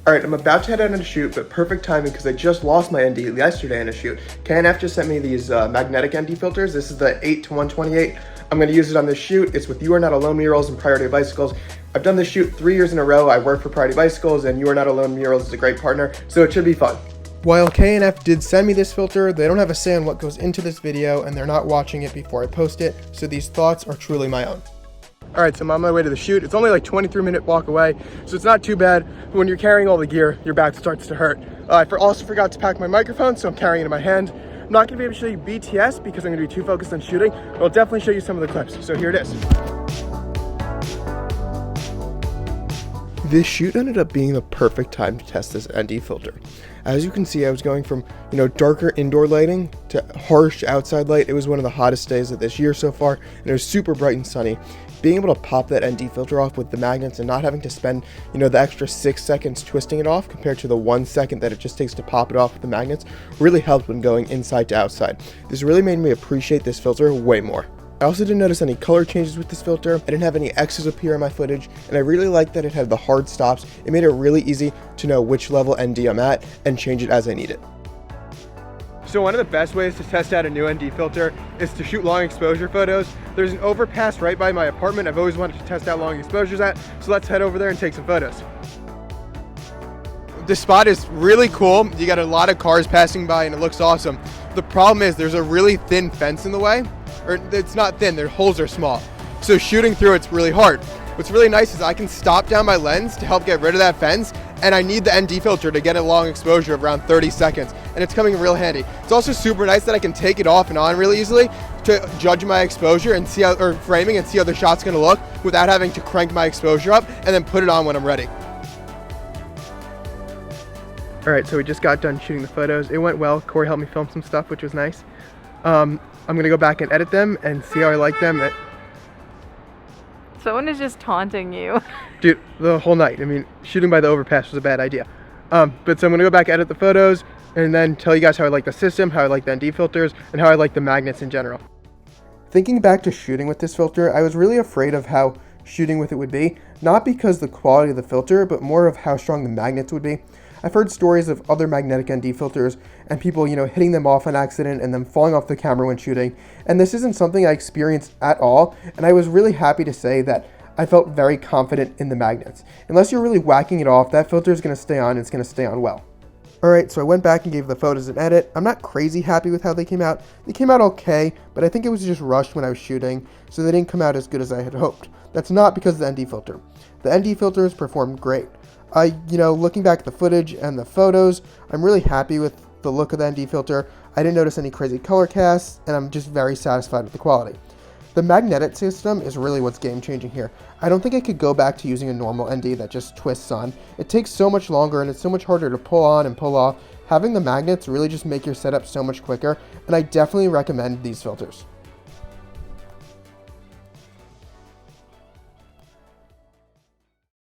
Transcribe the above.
Alright, I'm about to head out on a shoot, but perfect timing because I just lost my ND yesterday in a shoot. KNF just sent me these magnetic ND filters. This is the 8 to 128. I'm going to use it on this shoot. It's with You Are Not Alone Murals and Priority Bicycles. I've done this shoot 3 years in a row. I work for Priority Bicycles, and You Are Not Alone Murals is a great partner, so it should be fun. While KNF did send me this filter, they don't have a say on what goes into this video, and they're not watching it before I post it, so these thoughts are truly my own. Alright, so I'm on my way to the shoot. It's only like 23-minute walk away, so it's not too bad. But when you're carrying all the gear, your back starts to hurt. I also forgot to pack my microphone, so I'm carrying it in my hand. I'm not going to be able to show you BTS because I'm going to be too focused on shooting, but I'll definitely show you some of the clips. So here it is. This shoot ended up being the perfect time to test this ND filter. As you can see, I was going from, darker indoor lighting to harsh outside light. It was one of the hottest days of this year so far, and it was super bright and sunny. Being able to pop that ND filter off with the magnets and not having to spend, the extra 6 seconds twisting it off compared to the 1 second that it just takes to pop it off with the magnets really helped when going inside to outside. This really made me appreciate this filter way more. I also didn't notice any color changes with this filter. I didn't have any X's appear in my footage, and I really liked that it had the hard stops. It made it really easy to know which level ND I'm at and change it as I need it. So one of the best ways to test out a new ND filter is to shoot long exposure photos. There's an overpass right by my apartment. I've always wanted to test out long exposures at, so let's head over there and take some photos. This spot is really cool. You got a lot of cars passing by and it looks awesome. The problem is there's a really thin fence in the way. Or it's not thin, their holes are small. So shooting through it's really hard. What's really nice is I can stop down my lens to help get rid of that fence, and I need the ND filter to get a long exposure of around 30 seconds, and it's coming real handy. It's also super nice that I can take it off and on really easily to judge my exposure and see how, or framing, and see how the shot's gonna look without having to crank my exposure up and then put it on when I'm ready. All right, so we just got done shooting the photos. It went well. Corey helped me film some stuff, which was nice. I'm gonna go back and edit them and see how I like them. Someone is just taunting you. Dude, the whole night. I mean, shooting by the overpass was a bad idea. But so I'm gonna go back, edit the photos, and then tell you guys how I like the system, how I like the ND filters, and how I like the magnets in general. Thinking back to shooting with this filter, I was really afraid of how shooting with it would be, not because the quality of the filter, but more of how strong the magnets would be. I've heard stories of other magnetic ND filters and people, hitting them off on accident and them falling off the camera when shooting. And this isn't something I experienced at all. And I was really happy to say that I felt very confident in the magnets. Unless you're really whacking it off, that filter is going to stay on. It's going to stay on well. Alright, so I went back and gave the photos an edit. I'm not crazy happy with how they came out. They came out okay, but I think it was just rushed when I was shooting, so they didn't come out as good as I had hoped. That's not because of the ND filter. The ND filters performed great. Looking back at the footage and the photos, I'm really happy with the look of the ND filter. I didn't notice any crazy color casts, and I'm just very satisfied with the quality. The magnetic system is really what's game-changing here. I don't think I could go back to using a normal ND that just twists on. It takes so much longer, and it's so much harder to pull on and pull off. Having the magnets really just make your setup so much quicker, and I definitely recommend these filters.